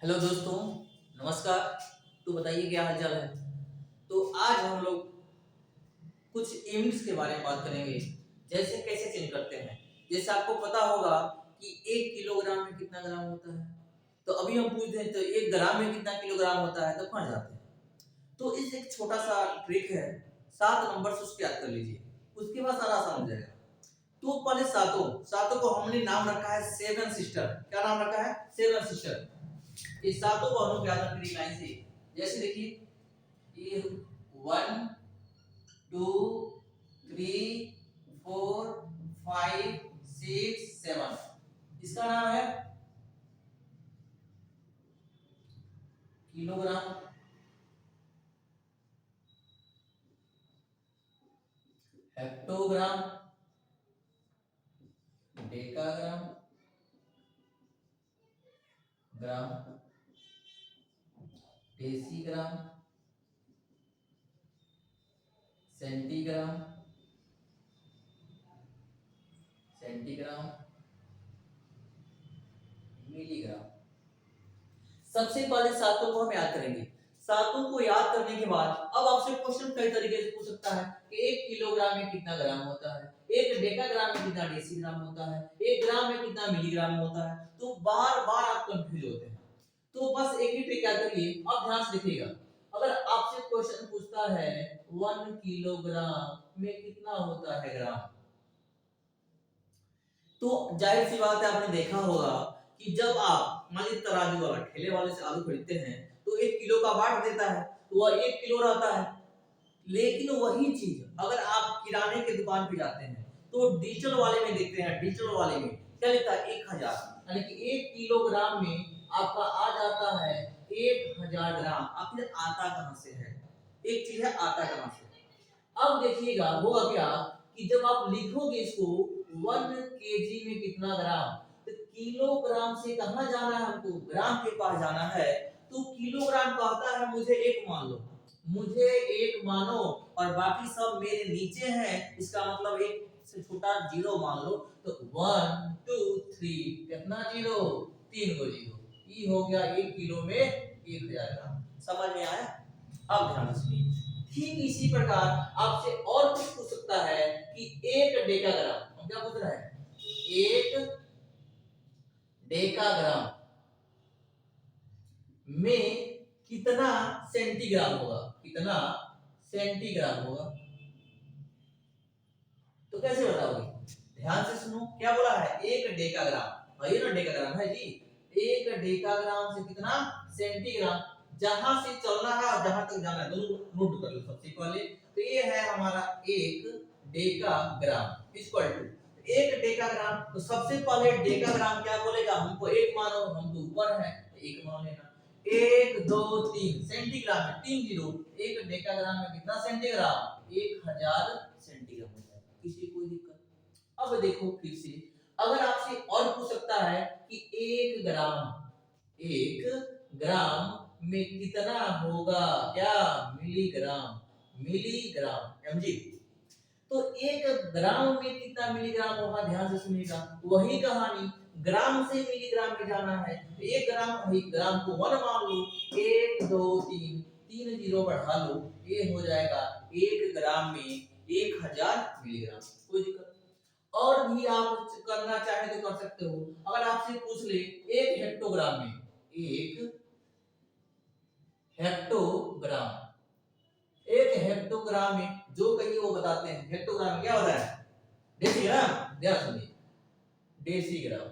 Hello दोस्तों, नमस्कार। तो बताइए क्या हाल चाल है। तो आज हम लोग कुछ यूनिट्स के बारे में बात करेंगे, जैसे कैसे चेंज करते हैं। जैसे आपको पता होगा कि 1 किलोग्राम में कितना ग्राम होता है। तो अभी हम पूछते हैं तो 1 ग्राम में कितना किलोग्राम होता है, तो फंस जाते हैं। तो इस एक छोटा सा ट्रिक है, 7 नंबर से उसको याद कर लीजिए, उसके बाद सारा आसान हो जाएगा। तो पहले सातों सातों को हमने नाम रखा है सेवन सिस्टर। क्या नाम रखा है? Seven sister. इस सातों को हम लोग याद रखेंगे लाइन से। जैसे देखिए, ये 1 2 3 4 5 6 7, इसका नाम है किलोग्राम, हेक्टोग्राम, डेकाग्राम, ग्राम, डेसीग्राम, सेंटीग्राम, सेंटीग्राम, मिलीग्राम। सबसे पहले सातों को हम याद करेंगे। सातों को याद करने के बाद अब आपसे क्वेश्चन कई तरीके से पूछ सकता है कि 1 किलोग्राम में कितना ग्राम होता है, 1 डेकाग्राम में कितना डेसीग्राम होता है, 1 ग्राम में कितना मिलीग्राम होता है। तो बार बार आप कंफ्यूज होते हैं। तो बस एक ही ट्रिक याद करिए, अब ध्यान से देखिएगा। अगर आपसे क्वेश्चन पूछता है 1 किलोग्राम में कितना होता है ग्राम, तो जाहिर सी बात है, आपने देखा होगा कि जब आप मान लीजिए तराजू वाला ठेले वाले से आलू खरीदते हैं तो 1 किलो का बाट देता है, तो वह 1 किलो रहता है। लेकिन वही चीज अगर आप किराने के दुकान पे जाते हैं तो डिजिटल वाले में देखते हैं, डिजिटल वाले में क्या लिखता है? 1000, यानी कि 1 किलोग्राम में आपका आ जाता है 1000 ग्राम। आखिर आता कहां से है? एक चीज है आता कहां से। अब देखिएगा होगा क्या कि जब आप लिखोगे इसको 1 केजी में कितना ग्राम, तो किलोग्राम से कहां जाना है? हमको ग्राम के पास जाना है। तो किलोग्राम कहता है मुझे एक मान लो, मुझे एक मानो, और बाकी सब मेरे नीचे हैं। इसका मतलब एक से छोटा जीरो मान लो। तो 1 2 3 कितना जीरो? 3 गो जीरो। ये हो गया 1 किलो में 1000 ग्राम। समझ में आया? अब ध्यान से सुनिए। ठीक इसी प्रकार आपसे और कुछ पूछ सकता है कि 1 डेकाग्राम, हम क्या पूछ रहा है? 1 डेकाग्राम में कितना सेंटीग्राम होगा? कितना सेंटीग्राम होगा? तो कैसे बताओगे? ध्यान से सुनो, क्या बोला है? 1 डेकाग्राम, ये ना डेकाग्राम है जी। 1 डेकाग्राम से कितना सेंटीग्राम? जहां से चलना है और जहां तक जाना है दोनों नोट कर लो सबसे पहले। तो ये है हमारा 1 डेकाग्राम इक्वल टू 1 डेकाग्राम। तो सबसे पहले डेकाग्राम क्या बोलेगा? हमको एक मानो, हम तो ऊपर है, एक मान लेना। 1 2 3 सेंटीग्राम में 3 जीरो। 1 डेकाग्राम में कितना सेंटीग्राम? 1000 सेंटीग्राम हो जाएगा। किसी कोई दिक्कत? अब देखो फिर से, अगर आपसे और पूछ सकता है कि 1 ग्राम में कितना होगा? क्या? मिलीग्राम। Milligram MG. तो 1 ग्राम में कितना मिलीग्राम होगा? ध्यान से सुनिएगा, वही कहानी, ग्राम से मिलीग्राम में जाना है। तो 1 ग्राम, 1 ग्राम को 1 मान लो, 1 2 3, 3 जीरो बढ़ा लो, ये हो जाएगा 1 ग्राम में 1000 मिलीग्राम। कोई दिक्कत? और भी आप करना चाहे तो कर सकते हो। अगर आपसे पूछ ले 1 हेक्टोग्राम में, 1 हेक्टोग्राम, 1 हेक्टोग्राम में जो कहिए वो बताते हैं। हेक्टोग्राम में क्या होता है? डेसीग्राम। ध्यान सुनिए, डेसीग्राम।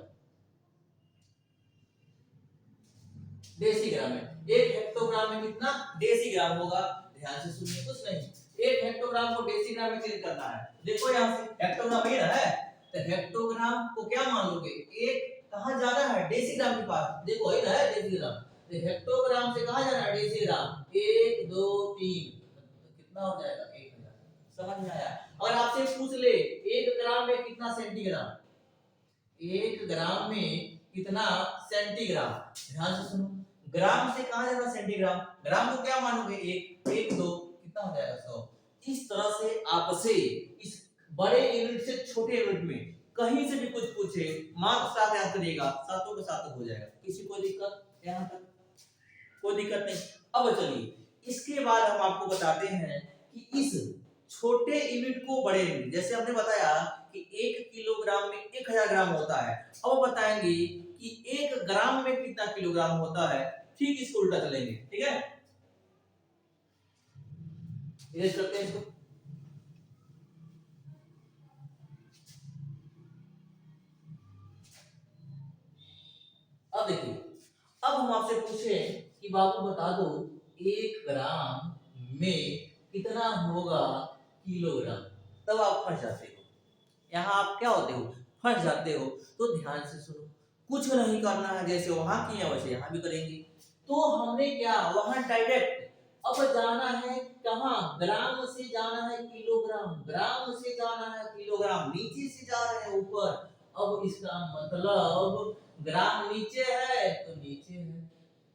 डेसीग्राम में 1 हेक्टोग्राम में कितना डेसीग्राम होगा? ध्यान से सुनिए, कुछ नहीं, 1 हेक्टोग्राम को डेसीग्राम में चेंज करना है। देखो यहाँ से हेक्टोग्राम ये है, तो हेक्टोग्राम को क्या मान लोगे? एक कहां जाना है? डेसीग्राम के पास। देखो ये है डेसीग्राम, तो हेक्टोग्राम से कहां जाना है? डेसीग्राम। 1 2 3, कितना हो जाएगा? 1000। समझ में आया? और आपसे पूछ ले 1 ग्राम में कितना सेंटीग्राम, 1 ग्राम में कितना सेंटीग्राम। ध्यान से सुनो, ग्राम से कहां जाना? सेंटीग्राम। ग्राम को क्या मानोगे? 1 1 2, कितना हो जाएगा? 100। इस तरह से आपसे इस बड़े यूनिट से छोटे यूनिट में कहीं से भी कुछ पूछे, मार्क्स साथ याद करिएगा, सातों के साथ हो जाएगा। किसी को दिक्कत? यहां तक कोई दिक्कत नहीं। अब चलिए इसके बाद हम आपको बताते हैं कि इस छोटे यूनिट को बड़े यूनिट, जैसे हमने बताया कि 1 किलोग्राम में 1000 ग्राम होता है, अब बताएंगे कि 1 ग्राम में कितना किलोग्राम होता है। ठीक इसको उल्टा चलेंगे, ठीक है, इरेज करते हैं इसको। अब देखिए, अब हम आपसे पूछे कि बाबू बता दो 1 ग्राम में कितना होगा किलोग्राम, तब आप फंस जाते हो। यहाँ आप क्या होते हो, फंस जाते हो। तो ध्यान से सुनो, कुछ नहीं करना है, जैसे वहां किए वैसे यहाँ भी करेंगे। तो हमने क्या वहां डायरेक्ट अब जाना है कहाँ, ग्राम से जाना है किलोग्राम, ग्राम से जाना है किलोग्राम, नीचे से जा रहे हैं ऊपर। अब इसका मतलब ग्राम नीचे है तो नीचे है,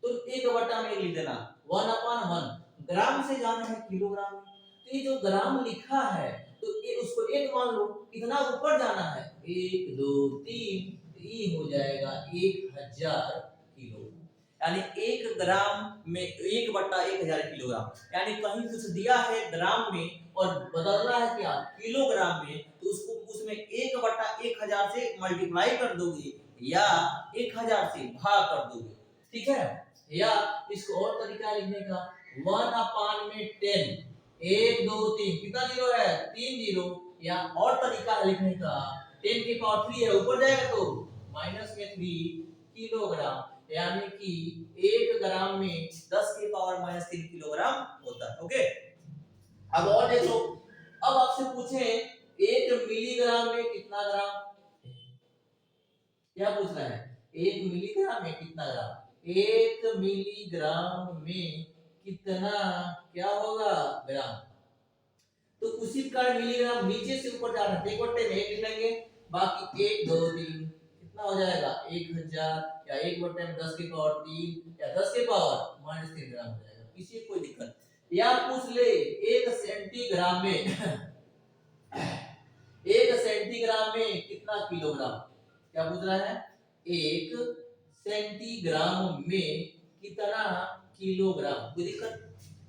तो 1 में लिख देना 1/1। ग्राम से जाना है किलोग्राम में, तो ये जो ग्राम लिखा है तो ये उसको 1 मान लो। कितना ऊपर जाना है, 1 2 3, तो ये हो जाएगा 1000 किलो। यानी 1 ग्राम में 1/1000 किलोग्राम, यानी कहीं कुछ दिया है ग्राम में और बदलना है क्या किलोग्राम में, तो उसको उसमें 1/1000 से मल्टीप्लाई कर दोगे या 1000 से भाग कर दोगे, ठीक है। या इसको और तरीका है लिखने का, 1/10, 1 2 3, कितना जीरो है 3 जीरो। या और तरीका है लिखने का, 10 की पावर 3 है, ऊपर जाएगा तो माइनस में 3 किलोग्राम, यानी कि 1 ग्राम में 10 की पावर -3 किलोग्राम होता है। ओके, अब और देखो, अब आपसे पूछे 1 मिलीग्राम में कितना ग्राम, क्या पूछ रहा है, 1 मिलीग्राम में कितना ग्राम, 1 मिलीग्राम में कितना क्या होगा ग्राम। तो उसी प्रकार मिलीग्राम नीचे से ऊपर जाना है, 1/1 में 1 लिख लेंगे, बाकी 1 2 3 कितना हो जाएगा 1000, या 1/10 में 10 की पावर 3 या 10 की पावर -3 ग्राम हो जाएगा, किसी कोई दिक्कत। या पूछ ले 1 सेंटीग्राम में 1 सेंटीग्राम में कितना किलोग्राम, क्या पूछ रहा है, 1 सेंटीग्राम में कितना किलोग्राम। कोई दिक्कत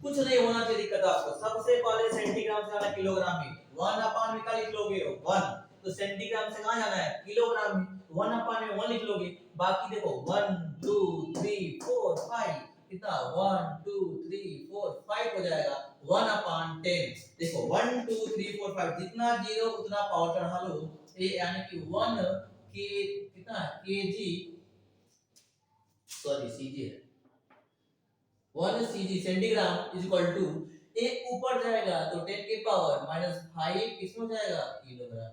कुछ नहीं होना चाहिए दिक्कत आपको। सबसे पहले सेंटीग्राम से आना किलोग्राम में, 1/में क्या लिख लोगे 1, तो सेंटीग्राम से कहां जाना है किलोग्राम में, 1/में 1 लिख लोगे। बाकी देखो 1 2 3 4 5, कितना 1 2 3 4 5 हो जाएगा 1/10। देखो 1 2 3 4 5, जितना जीरो उतना पावर चढ़ा लो, यानी कि 1 के कितना केजी, सॉरी सीजी है, 1 CG centigram is equal to, एक ऊपर जाएगा तो 10 की पावर -5 किसमें जाएगा किलोग्राम,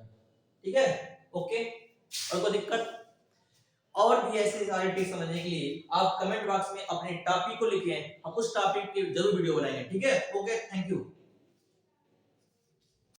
ठीक है। ओके, और कोई दिक्कत, और भी ऐसे सारे ट्रिक समझने के लिए आप कमेंट बॉक्स में अपने टॉपिक को लिखें, हम उस टॉपिक की जरूर वीडियो बनाएंगे, ठीक है। Okay, thank you.